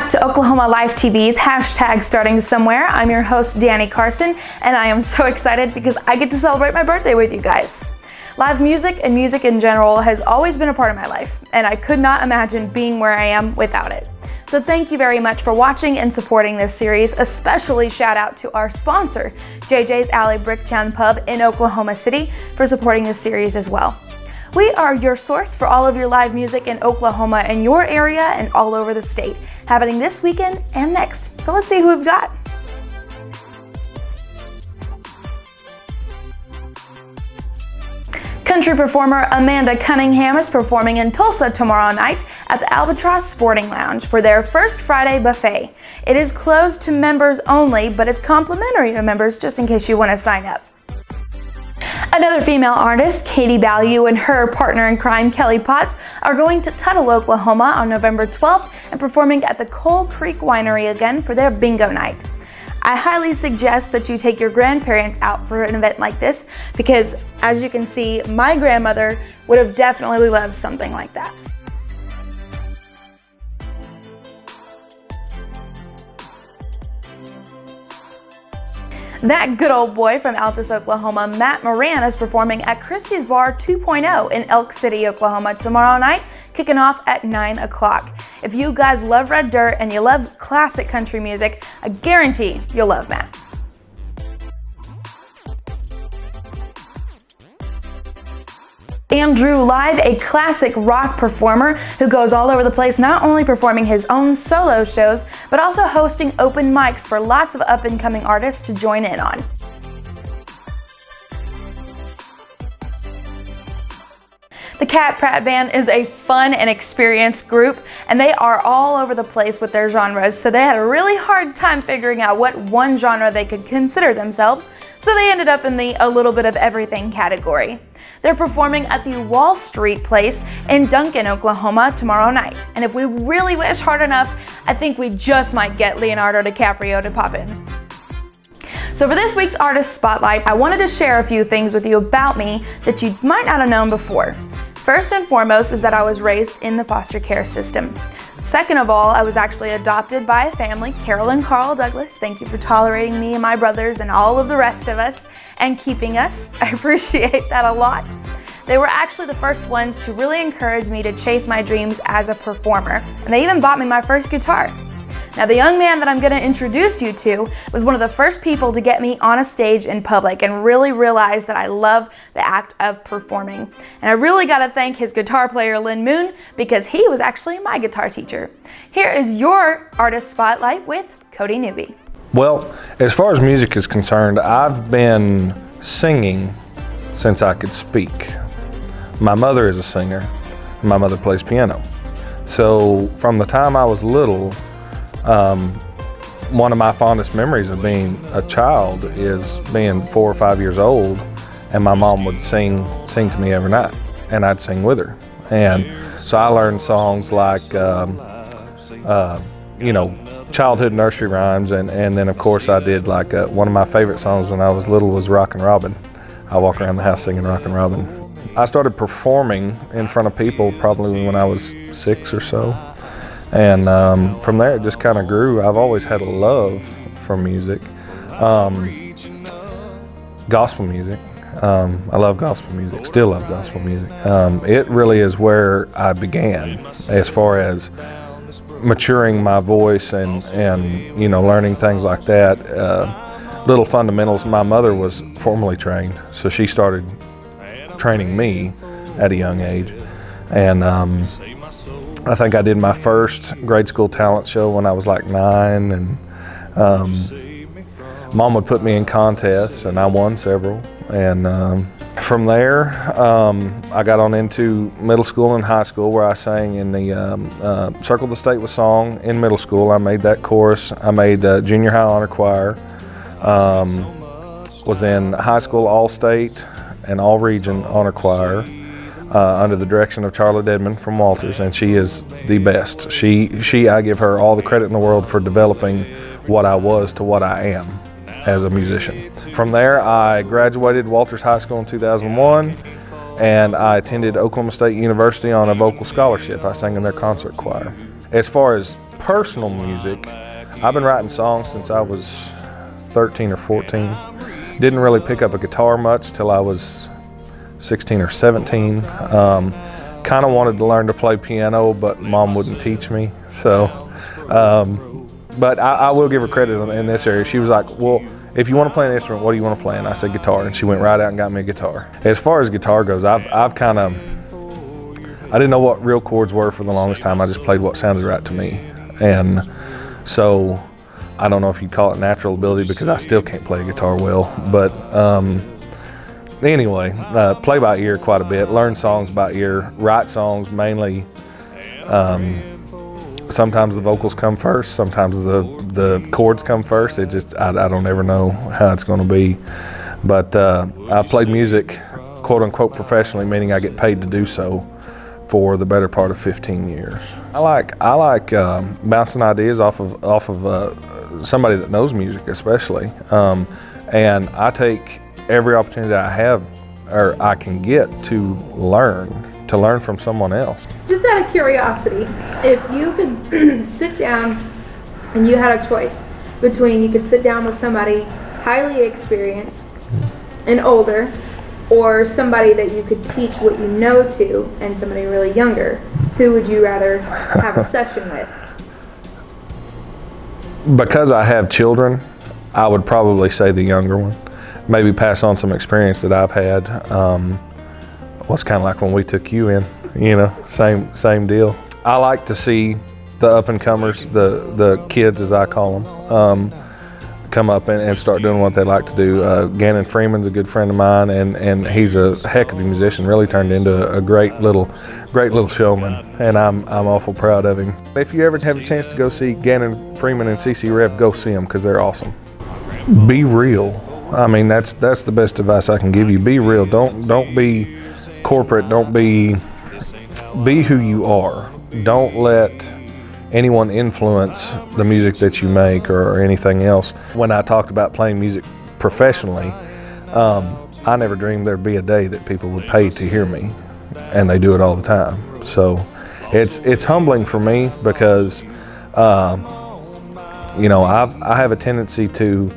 back to Oklahoma Life TV's hashtag Starting Somewhere. I'm your host, Dani Carson, and I am so excited because I get to celebrate my birthday with you guys. Live music and music in general has always been a part of my life, and I could not imagine being where I am without it. So thank you very much for watching and supporting this series. Especially shout out to our sponsor, JJ's Alley Bricktown Pub in Oklahoma City, for supporting this series as well. We are your source for all of your live music in Oklahoma and your area and all over the state, happening this weekend and next. So let's see who we've got. Country performer Amanda Cunningham is performing in Tulsa tomorrow night at the Albatross Sporting Lounge for their first Friday buffet. It is closed to members only, but it's complimentary to members just in case you want to sign up. Another female artist, Katie Ballew, and her partner in crime, Kelly Potts, are going to Tuttle, Oklahoma on November 12th and performing at the Coal Creek Winery again for their bingo night. I highly suggest that you take your grandparents out for an event like this because, as you can see, my grandmother would have definitely loved something like that. That good old boy from Altus, Oklahoma, Matt Moran, is performing at Christie's Bar 2.0 in Elk City, Oklahoma tomorrow night, kicking off at 9 o'clock. If you guys love red dirt and you love classic country music, I guarantee you'll love Matt. Andrew Live, a classic rock performer who goes all over the place, not only performing his own solo shows, but also hosting open mics for lots of up-and-coming artists to join in on. The Cat Pratt Band is a fun and experienced group, and they are all over the place with their genres, so they had a really hard time figuring out what one genre they could consider themselves, so they ended up in the a little bit of everything category. They're performing at the Wall Street Place in Duncan, Oklahoma tomorrow night, and if we really wish hard enough, I think we just might get Leonardo DiCaprio to pop in. So for this week's Artist Spotlight, I wanted to share a few things with you about me that you might not have known before. First and foremost is that I was raised in the foster care system. Second of all, I was actually adopted by a family, Carol and Carl Douglas. Thank you for tolerating me and my brothers and all of the rest of us and keeping us. I appreciate that a lot. They were actually the first ones to really encourage me to chase my dreams as a performer, and they even bought me my first guitar. Now, the young man that I'm going to introduce you to was one of the first people to get me on a stage in public and really realize that I love the act of performing. And I really got to thank his guitar player, Lynn Moon, because he was actually my guitar teacher. Here is your Artist Spotlight with Cody Newby. Well, as far as music is concerned, I've been singing since I could speak. My mother is a singer. My mother plays piano. So from the time I was little, one of my fondest memories of being a child is being 4 or 5 years old, and my mom would sing to me every night, and I'd sing with her. And so I learned songs like, childhood nursery rhymes, and then of course I did like one of my favorite songs when I was little was Rockin' Robin. I walk around the house singing Rockin' Robin. I started performing in front of people probably when I was 6 or so. And from there it just kind of grew. I've always had a love for music. Gospel music. I love gospel music, still love gospel music. It really is where I began as far as maturing my voice and learning things like that. Little fundamentals. My mother was formally trained, so she started training me at a young age. And I think I did my first grade school talent show when I was like 9, and Mom would put me in contests, and I won several. And from there, I got on into middle school and high school, where I sang in the Circle the State with Song in middle school. I made that chorus. I made junior high honor choir. Was in high school all-state and all-region honor choir. Under the direction of Charlotte Edmond from Walters, and she is the best. I give her all the credit in the world for developing what I was to what I am as a musician. From there, I graduated Walters High School in 2001, and I attended Oklahoma State University on a vocal scholarship. I sang in their concert choir. As far as personal music, I've been writing songs since I was 13 or 14. Didn't really pick up a guitar much till I was 16 or 17. Kind of wanted to learn to play piano, but Mom wouldn't teach me. So, but I will give her credit in this area. She was like, well, if you want to play an instrument, what do you want to play? And I said guitar, and she went right out and got me a guitar. As far as guitar goes, I didn't know what real chords were for the longest time. I just played what sounded right to me. And so I don't know if you'd call it natural ability, because I still can't play a guitar well. But anyway, play by ear quite a bit, learn songs by ear, write songs mainly. Sometimes the vocals come first, sometimes the chords come first. It just, I don't ever know how it's going to be. But I played music, quote unquote, professionally, meaning I get paid to do so, for the better part of 15 years. I like bouncing ideas off of somebody that knows music, especially, and I take every opportunity I have or I can get to learn from someone else. Just out of curiosity, if you could sit down and you had a choice between, you could sit down with somebody highly experienced and older, or somebody that you could teach what you know to, and somebody really younger, who would you rather have a session with? Because I have children, I would probably say the younger one. Maybe pass on some experience that I've had. It's kind of like when we took you in, same deal. I like to see the up-and-comers, the kids as I call them, come up and start doing what they like to do. Gannon Freeman's a good friend of mine, and he's a heck of a musician. Really turned into a great little showman, and I'm awful proud of him. If you ever have a chance to go see Gannon Freeman and CC Rev, go see them, because they're awesome. Be real. I mean, that's the best advice I can give you. Be real. Don't be corporate. Don't be who you are. Don't let anyone influence the music that you make or anything else. When I talked about playing music professionally, I never dreamed there'd be a day that people would pay to hear me, and they do it all the time. So it's humbling for me, because I have a tendency to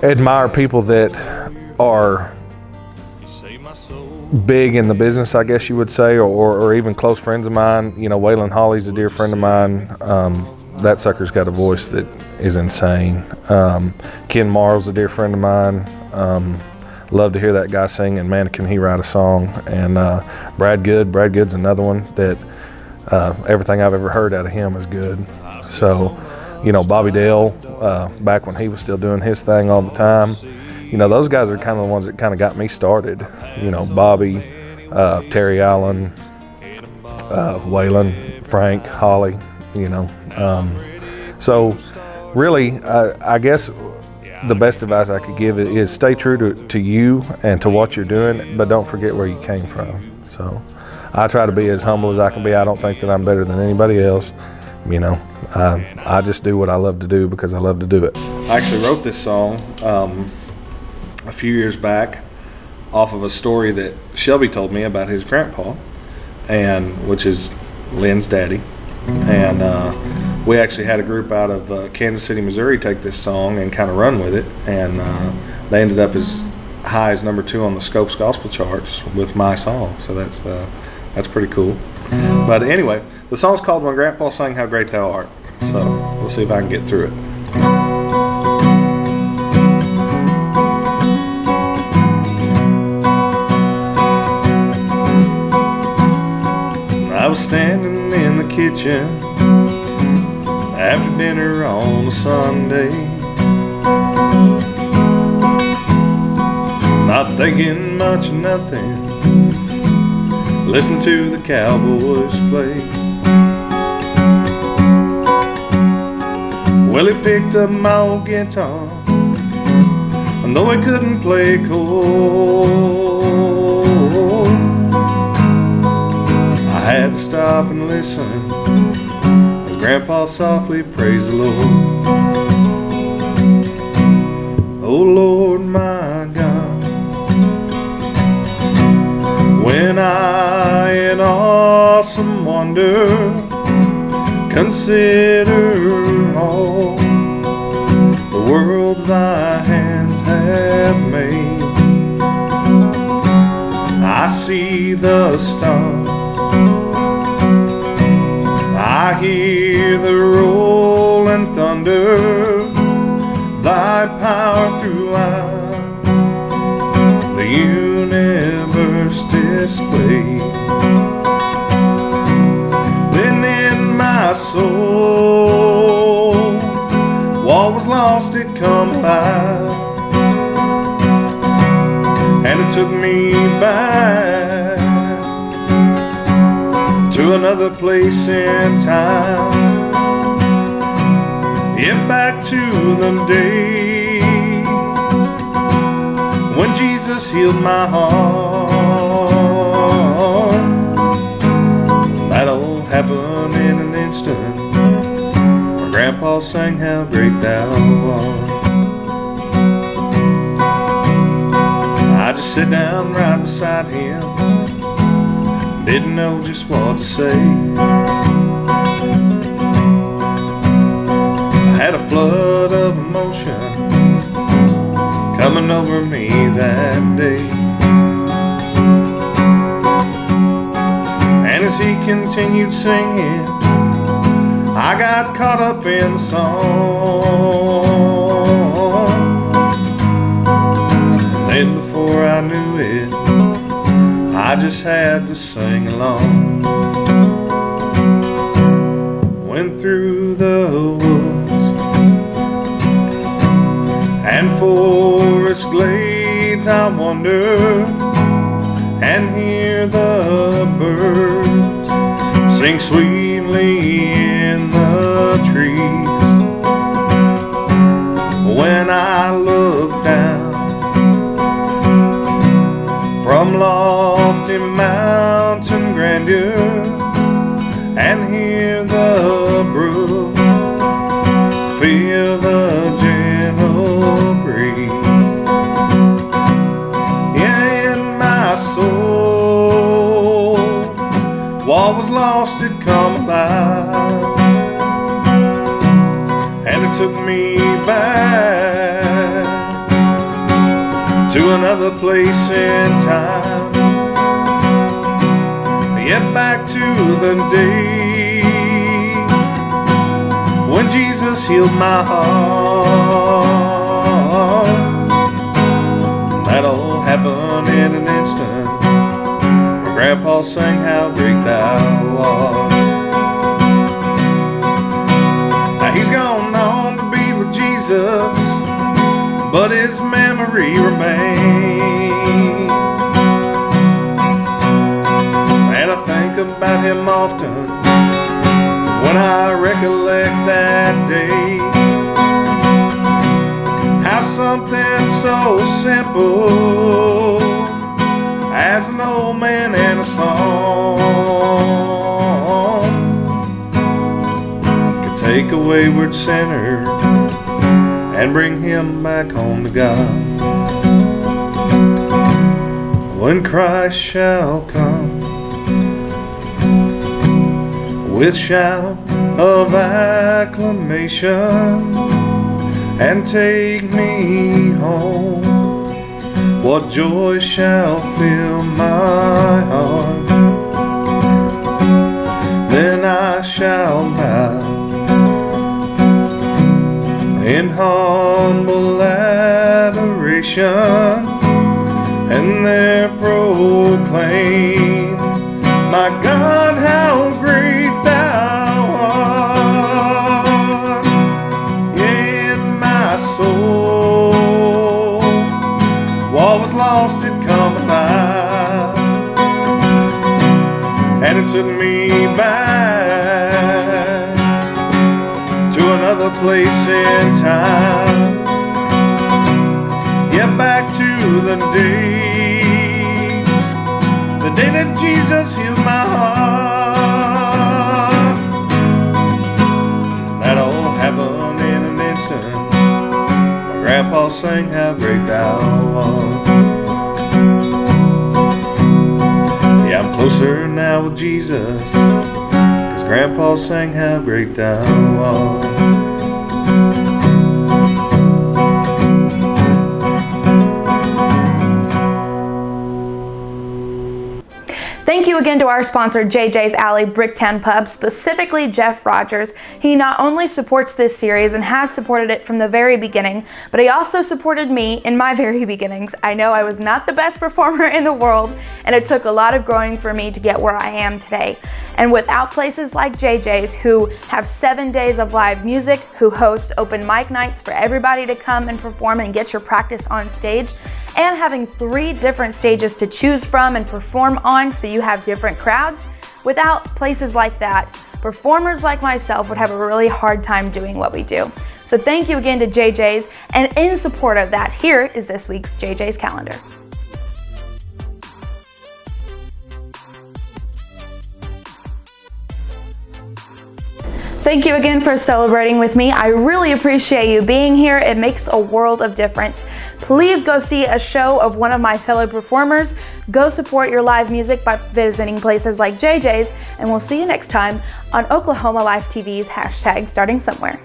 admire people that are big in the business, I guess you would say, or even close friends of mine. Waylon Hawley's a dear friend of mine. That sucker's got a voice that is insane. Ken Marl's a dear friend of mine. Love to hear that guy sing, and man, can he write a song. And Brad's another one that everything I've ever heard out of him is good. So, Bobby Dale, back when he was still doing his thing all the time. Those guys are kind of the ones that kind of got me started. Bobby, Terry Allen, Waylon, Frank, Holly, So really, I guess the best advice I could give is stay true to you and to what you're doing, but don't forget where you came from. So I try to be as humble as I can be. I don't think that I'm better than anybody else. I just do what I love to do because I love to do it. I actually wrote this song a few years back off of a story that Shelby told me about his grandpa, and which is Lynn's daddy. And we actually had a group out of Kansas City, Missouri take this song and kind of run with it, and they ended up as high as number 2 on the Scopes gospel charts with my song. So that's pretty cool. But anyway, the song's called When Grandpa Sang How Great Thou Art. So we'll see if I can get through it. I was standing in the kitchen after dinner on a Sunday, not thinking much of nothing, listening to the Cowboys play. Well, he picked up my old guitar, and though he couldn't play chords, I had to stop and listen as Grandpa softly praised the Lord. Oh Lord my God, when I in awesome wonder Consider all the worlds thy hands have made. I see the stars, I hear the rolling thunder, thy power throughout the universe displayed. Then in my soul, what was lost it come alive, and it took me back to another place in time. Yeah, back to the day when Jesus healed my heart. That all happened in an instant. My grandpa sang how great thou art. I just sit down right beside him, didn't know just what to say. I had a flood of emotion coming over me that day. And as he continued singing, I got caught up in the song. Then before I knew it, I just had to sing along. Went through the woods and forest glades, I wander and hear the birds sing sweetly in the trees. When I look down from lofty mountain grandeur and hear the brook, feel the gentle breeze. Yeah, in my soul, what was lost had come alive, and it took me back to another place in time. Yeah, back to the day when Jesus healed my heart. That all happened in an instant. My grandpa sang how great thou art. Now he's gone on to be with Jesus, but his memory remains. And I think about him often when I recollect that day. How something so simple as an old man and a song could take a wayward sinner and bring him back home to God. When Christ shall come with shout of acclamation and take me home, what joy shall fill my heart. Then I shall bow in humble adoration and there proclaim, my God, how great thou art. Yeah, in my soul, what was lost had come alive, and it took me back to another place in time. Yeah, back to the day that Jesus healed my heart. That all happened in an instant. My grandpa sang how great thou art. Yeah, I'm closer now with Jesus, 'cause Grandpa sang how break down the wall. Thank you again to our sponsor, JJ's Alley Bricktown Pub, specifically Jeff Rogers. He not only supports this series and has supported it from the very beginning, but he also supported me in my very beginnings. I know I was not the best performer in the world, and it took a lot of growing for me to get where I am today. And without places like JJ's, who have 7 days of live music, who host open mic nights for everybody to come and perform and get your practice on stage, and having 3 different stages to choose from and perform on so you have different crowds, without places like that, performers like myself would have a really hard time doing what we do. So thank you again to JJ's, and in support of that, here is this week's JJ's calendar. Thank you again for celebrating with me. I really appreciate you being here. It makes a world of difference. Please go see a show of one of my fellow performers. Go support your live music by visiting places like JJ's, and we'll see you next time on Oklahoma Life TV's #StartingSomewhere.